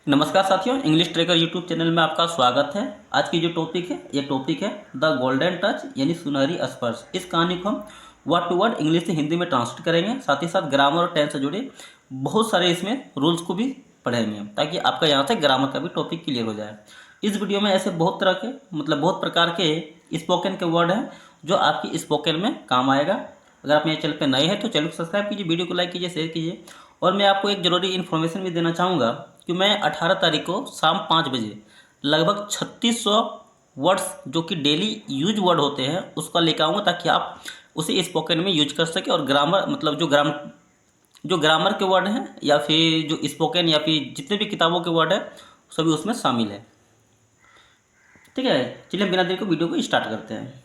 नमस्कार साथियों, English trekker YouTube channel में आपका स्वागत है। आज की जो टॉपिक है ये टॉपिक है द गोल्डन टच यानी सुनहरी स्पर्श। इस कहानी को हम वर्ड टू वर्ड इंग्लिश से हिंदी में ट्रांसलेट करेंगे, साथ ही साथ ग्रामर और टेंस से जुड़े बहुत सारे इसमें रूल्स को भी पढ़ेंगे ताकि आपका यहाँ से ग्रामर का भी टॉपिक क्लियर हो जाए। इस वीडियो में ऐसे बहुत तरह के बहुत प्रकार के स्पोकन के वर्ड हैं जो आपकी स्पोकन में काम आएगा। अगर आप मेरे चैनल पर नए हैं तो चैनल को सब्सक्राइब कीजिए, वीडियो को लाइक कीजिए, शेयर कीजिए। और मैं आपको एक ज़रूरी इन्फॉर्मेशन भी देना चाहूँगा कि मैं 18 तारीख को शाम 5 बजे लगभग 3600 वर्ड्स जो कि डेली यूज वर्ड होते हैं उसका लेकर आऊँगा ताकि आप उसे स्पोकन में यूज कर सकें। और ग्रामर जो ग्रामर के वर्ड हैं या फिर जो स्पोकन या फिर जितने भी किताबों के वर्ड हैं सभी उसमें शामिल है। ठीक है, चलिए बिना देर को वीडियो को स्टार्ट करते हैं।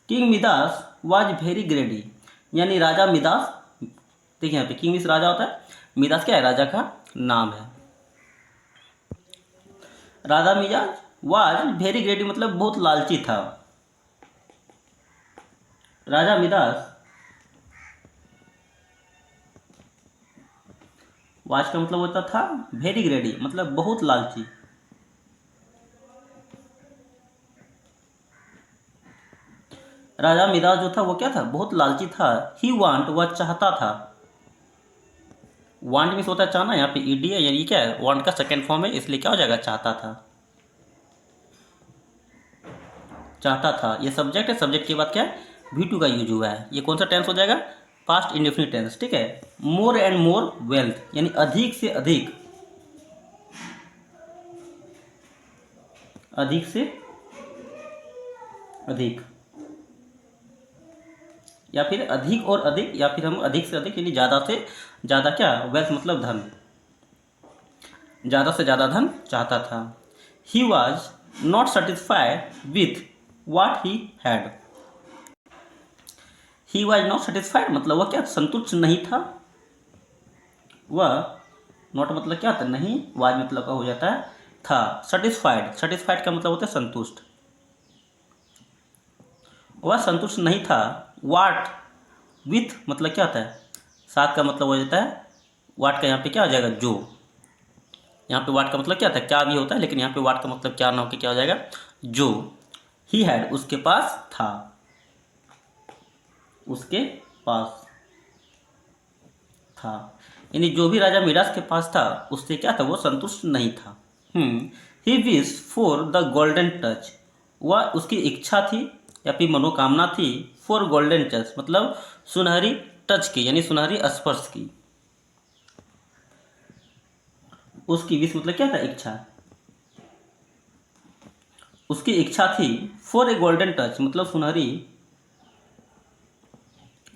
किंग मिदास वाज वेरी ग्रेडी यानी राजा मिदास। देखिए यहाँ पे किंग मीन्स राजा होता है, मिदास क्या है, राजा का नाम है। राजा मिजाज वाज वेरी ग्रेडी मतलब बहुत लालची था। राजा मिदास वाज का मतलब होता था वेरी ग्रेडी मतलब बहुत लालची। राजा मिदास जो था वो क्या था, बहुत लालची था। ही वांट वह चाहता था। वांट मीन्स होता है चाहना, यहाँ पे ईडी है यानी क्या है, वांट का सेकेंड फॉर्म है इसलिए क्या हो जाएगा, चाहता था। चाहता था ये सब्जेक्ट है, सब्जेक्ट के बाद क्या है, V2 का यूज हुआ है। ये कौन सा टेंस हो जाएगा, पास्ट इंडेफिनिट टेंस। ठीक है, मोर एंड मोर वेल्थ यानी अधिक से अधिक, अधिक से अधिक या फिर अधिक और अधिक या फिर हम अधिक से अधिक यानी ज़्यादा से ज़्यादा क्या, वेल्थ मतलब धन, ज़्यादा से ज़्यादा धन चाहता था। He was not satisfied with what he had. He was not satisfied मतलब वह क्या, संतुष्ट नहीं था। वह नॉट मतलब क्या था, नहीं, वाज मतलब का हो जाता है था। सेटिस्फाइड, सेटिस्फाइड का मतलब होता है संतुष्ट। वह संतुष्ट नहीं था। वाट विथ मतलब क्या होता है, साथ का मतलब हो जाता है, वाट का यहाँ पे क्या हो जाएगा, जो। यहाँ पे वाट का मतलब क्या होता है, क्या भी होता है, लेकिन यहाँ पे वाट का मतलब क्या ना होकर क्या हो जाएगा, जो। ही हैड उसके पास था, उसके पास था यानी जो भी राजा मिडास के पास था उससे क्या था, वो संतुष्ट नहीं था। He wish for the golden touch, वह उसकी इच्छा थी या फिर मनोकामना थी, फॉर गोल्डन टच मतलब सुनहरी टच की यानी सुनहरी स्पर्श की। उसकी विश मतलब क्या था, इच्छा। उसकी इच्छा थी फॉर ए गोल्डन टच मतलब सुनहरी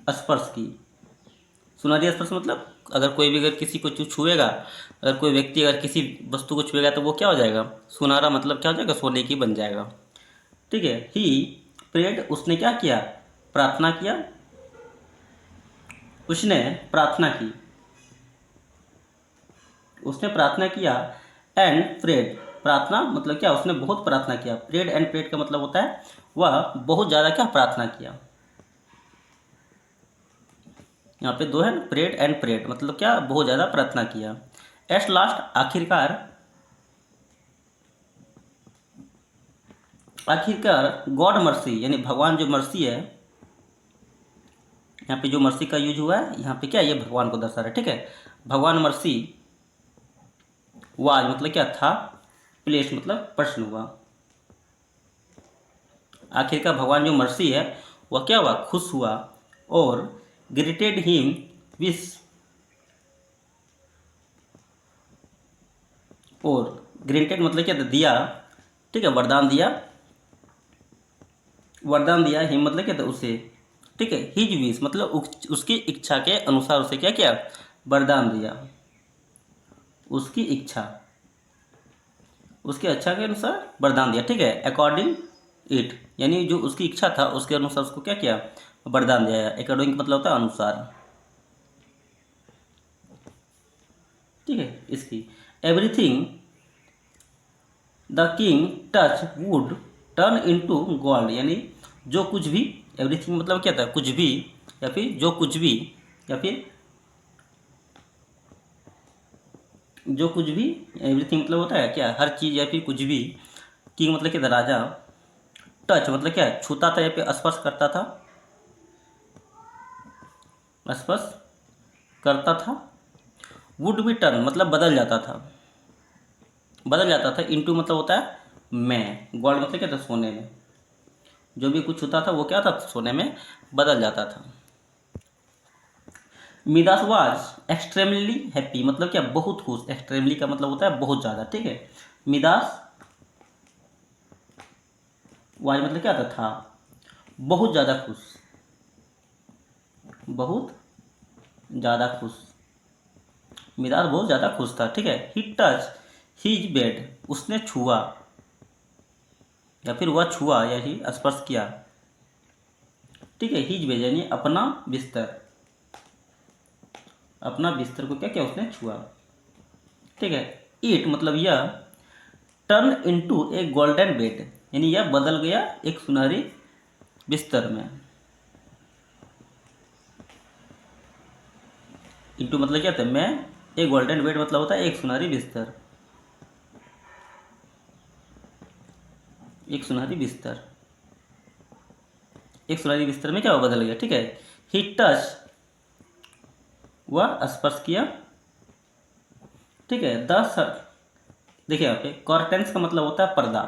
स्पर्श की। सुनहरी स्पर्श मतलब अगर कोई भी अगर किसी को छुएगा, अगर कोई व्यक्ति अगर किसी वस्तु को छुएगा तो वो क्या हो जाएगा, सुनहरा मतलब क्या हो जाएगा, सोने की बन जाएगा। ठीक है, ही प्रेड उसने क्या किया, प्रार्थना किया, उसने प्रार्थना की, उसने प्रार्थना किया। एंड प्रेड प्रार्थना मतलब क्या, उसने बहुत प्रार्थना किया। प्रेड एंड प्रेड का मतलब होता है वह बहुत ज़्यादा क्या, प्रार्थना किया। यहाँ पे दो है, प्रेड एंड प्रेड मतलब क्या, बहुत ज़्यादा प्रार्थना किया। एट लास्ट आखिरकार, आखिरकार गॉड मर्सी यानी भगवान जो मर्सी है, यहाँ पे जो मर्सी का यूज हुआ है यहाँ पे क्या, ये भगवान को दर्शा रहा है। ठीक है, भगवान मर्सी वाज मतलब क्या था, प्लेस मतलब प्रश्न हुआ। आखिरकार भगवान जो मर्सी है वह क्या हुआ, खुश हुआ। और ग्रेटेड हिम विश, और ग्रेटेड मतलब क्या था, दिया। ठीक है, वरदान दिया, वरदान दिया। हिम मतलब क्या था, उसे। ठीक है, हिज विश मतलब उसकी इच्छा के अनुसार उसे क्या किया, वरदान दिया। उसकी इच्छा, उसकी इच्छा के अनुसार वरदान दिया। ठीक है, अकॉर्डिंग इट यानी जो उसकी इच्छा था उसके अनुसार उसको क्या किया, वरदान दिया। अकॉर्डिंग मतलब होता है अनुसार। ठीक है, इसकी everything the king touch wood turn into gold यानी जो कुछ भी, एवरीथिंग मतलब क्या था, कुछ भी या फिर जो कुछ भी या फिर जो कुछ भी, एवरीथिंग मतलब होता है क्या, हर चीज़ या फिर कुछ भी। किंग मतलब क्या था, राजा। टच मतलब क्या है, छूता था या फिर स्पर्श करता था, स्पर्श करता था। वुड बी टर्न मतलब बदल जाता था, बदल जाता था। इनटू मतलब होता है में। गोल्ड मतलब क्या था, सोने में। जो भी कुछ होता था वो क्या था, सोने में बदल जाता था। मिदास वाज एक्सट्रीमली हैप्पी मतलब क्या, बहुत खुश। एक्सट्रीमली का मतलब होता है बहुत ज़्यादा, ठीक है। मिदास वाज मतलब क्या था, बहुत ज़्यादा खुश, बहुत ज़्यादा खुश। मिदास बहुत ज़्यादा खुश था, ठीक है। ही टच हिज बेड उसने छुआ या फिर वह छुआ या ही स्पर्श किया, ठीक है। हिज बेड यानी अपना बिस्तर, अपना बिस्तर को क्या किया, उसने छुआ, ठीक है। इट मतलब यह, टर्न इनटू ए गोल्डन बेड यानी यह बदल गया एक सुनहरी बिस्तर में। इनटू मतलब क्या था, मैं। ए गोल्डन बेड मतलब होता है एक सुनहरी बिस्तर, एक सुनहरी बिस्तर, एक सुनहरी बिस्तर में क्या हुआ, बदल गया, ठीक है। ही टच वह स्पर्श किया, ठीक है। देखिए यहाँ पे कर्टेंस का मतलब होता है पर्दा,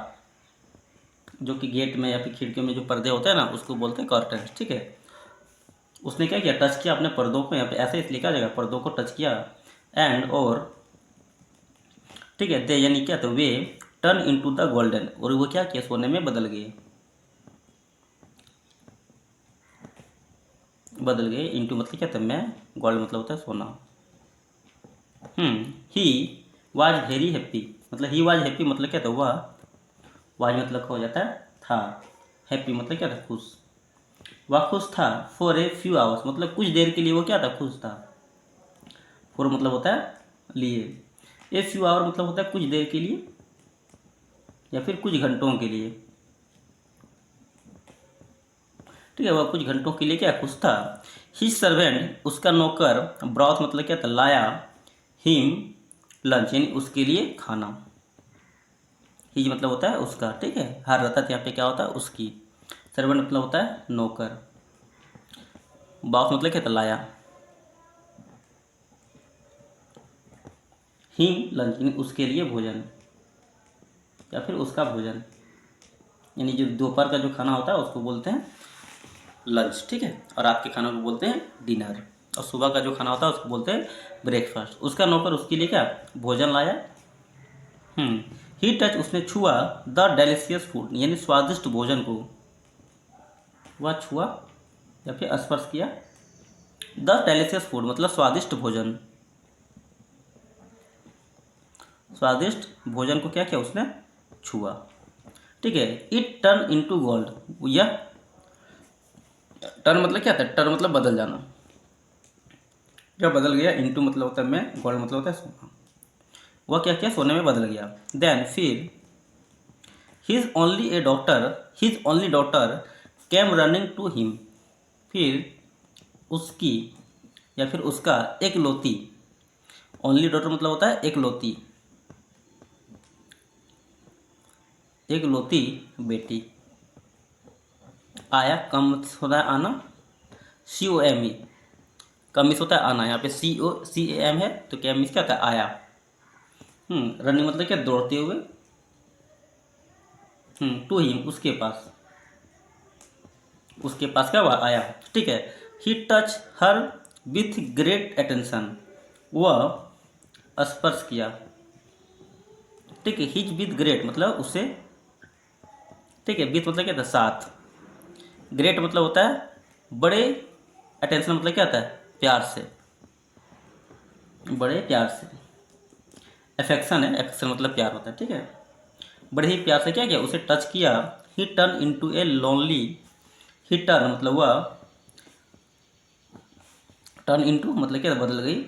जो कि गेट में या फिर खिड़कियों में जो पर्दे होते हैं ना, उसको बोलते हैं कर्टेंस, ठीक है। उसने क्या किया, टच किया अपने पर्दों को, यहाँ पे ऐसे इसलिए लिखा जाएगा, पर्दों को टच किया। एंड और, ठीक है, दे यानी क्या, तो वे टर्न इनटू द गोल्डन, और वो क्या किया, सोने में बदल गए, बदल गए। इनटू मतलब क्या था, मैं। गोल्ड मतलब होता है सोना। ही वाज वेरी हैप्पी मतलब ही वाज हैप्पी मतलब क्या था, वह। वाज मतलब हो जाता है था, हैप्पी मतलब क्या था, खुश। वह खुश था फॉर ए फ्यू आवर्स मतलब कुछ देर के लिए वो क्या था, खुश था। फॉर मतलब होता है लिए, ए फ्यू आवर मतलब होता है कुछ देर के लिए या फिर कुछ घंटों के लिए, ठीक है। वह कुछ घंटों के लिए क्या, खुश था। हिज सर्वेंट उसका नौकर, ब्रॉथ मतलब क्या था, लाया। हिम लंच यानी उसके लिए खाना। हिज मतलब होता है उसका, ठीक है। हर रतत यहाँ पे क्या होता है, उसकी। सर्वेंट मतलब होता है नौकर। बॉस मतलब क्या था, लाया। हिम लंच यानी उसके लिए भोजन या फिर उसका भोजन, यानी जो दोपहर का जो खाना होता है उसको बोलते हैं लंच, ठीक है। और रात के खाना को बोलते हैं डिनर, और सुबह का जो खाना होता है उसको बोलते हैं ब्रेकफास्ट। उसका नौकर उसके लिए क्या, भोजन लाया। ही टच उसने छुआ द डेलिशियस फूड यानी स्वादिष्ट भोजन को, वह छुआ या फिर स्पर्श किया। द डेलिशियस फूड मतलब स्वादिष्ट भोजन, स्वादिष्ट भोजन को क्या किया, उसने छुआ, ठीक है। इट टर्न इनटू गोल्ड, यह टर्न मतलब क्या था, टर्न मतलब बदल जाना, क्या बदल गया। इनटू मतलब होता है मैं, गोल्ड मतलब होता है सोना। वह क्या किया, सोने में बदल गया। देन फिर his only daughter came running to him, फिर उसकी या फिर उसका एक लौती, ओनली डॉटर मतलब होता है एक लौती, एक लौती बेटी। आया कम होता है आना, COME, कम मिस होता है आना, यहाँ पे CAM है तो क्या मिस क्या होता है, आया। रनिंग मतलब क्या, दौड़ते हुए। टू हिम उसके पास, उसके पास क्या हुआ, आया, ठीक है। He touch her with great attention, वह स्पर्श किया, ठीक है। हिज विथ ग्रेट मतलब उसे, ठीक है। विथ मतलब क्या था, साथ। ग्रेट मतलब होता है बड़े, अटेंशन मतलब क्या होता है, प्यार से, बड़े प्यार से। एफेक्शन है, एफेक्शन मतलब प्यार होता है, ठीक है। बड़े ही प्यार से क्या किया, उसे टच किया। ही turn into a lonely, he turn मतलब वह, टर्न इनटू मतलब क्या, बदल गई।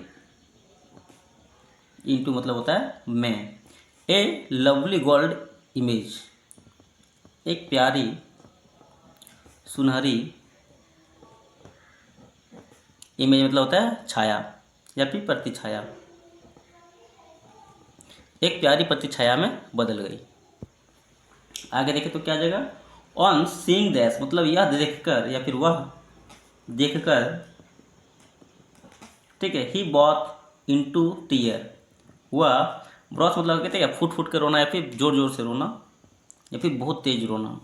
इनटू मतलब होता है मैं। ए लवली गोल्ड इमेज, एक प्यारी सुनहरी, इमेज मतलब होता है छाया या फिर प्रतिछाया, एक प्यारी पति छाया में बदल गई। आगे देखें तो क्या आ जाएगा, ऑन सीइंग दैट, मतलब यह देखकर या फिर वह देखकर, ठीक है, ही बॉथ इनटू टीयर, वह ब्रॉथ मतलब कहते हैं फुट फुट कर रोना या फिर जोर जोर से रोना या फिर बहुत तेज रोना,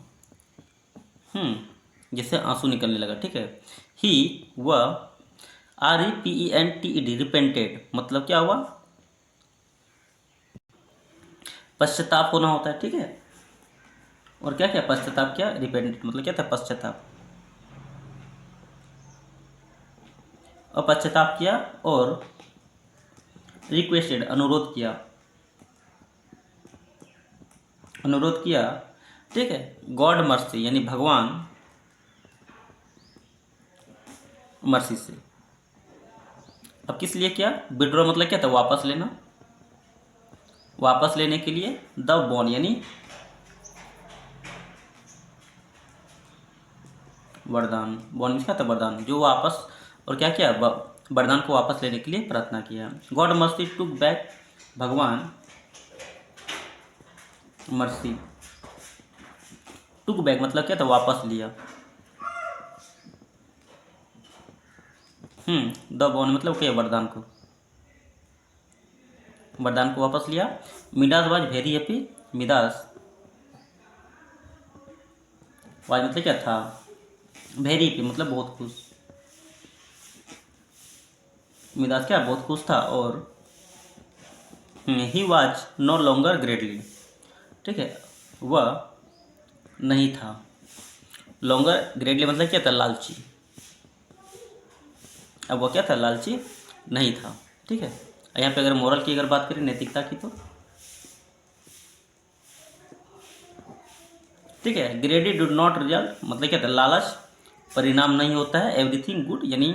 जिससे आंसू निकलने लगा, ठीक है। ही वह REPENTED रिपेंटेड मतलब क्या हुआ, पश्चाताप होना होता है, ठीक है। और क्या क्या पश्चाताप क्या, रिपेंटेड मतलब क्या था, पश्चाताप, और पश्चाताप किया और रिक्वेस्टेड अनुरोध किया, ठीक है, गॉड मर्सी यानी भगवान मर्सी से। अब किस लिए किया, विड्रॉ मतलब क्या था, वापस लेना, वापस लेने के लिए द बॉन यानी वरदान, बॉन क्या था, वरदान, जो वापस, और क्या किया, वरदान को वापस लेने के लिए प्रार्थना किया। गॉड मर्सी टुक बैक, भगवान मर्सी, टुक बैक मतलब क्या था, वापस लिया, द बॉन मतलब क्या, वरदान को वापस लिया। Midas was very happy, Midas was मतलब क्या था, वेरी हैप्पी मतलब बहुत खुश, मिडास क्या बहुत खुश था। और he was no longer greatly, ठीक है, वह नहीं था, लॉन्गर ग्रेटली मतलब क्या था, लालची, अब वह क्या था, लालची नहीं था, ठीक है। यहाँ पे अगर मोरल की अगर बात करें, नैतिकता की, तो ठीक है, ग्रेडी डू नॉट रिजल्ट मतलब क्या था, लालच परिणाम नहीं होता है, एवरीथिंग गुड यानी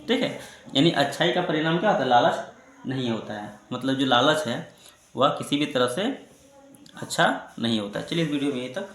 ठीक है, यानी अच्छाई का परिणाम क्या होता है, लालच नहीं होता है, मतलब जो लालच है वह किसी भी तरह से अच्छा नहीं होता है। चलिए इस वीडियो में यहीं तक।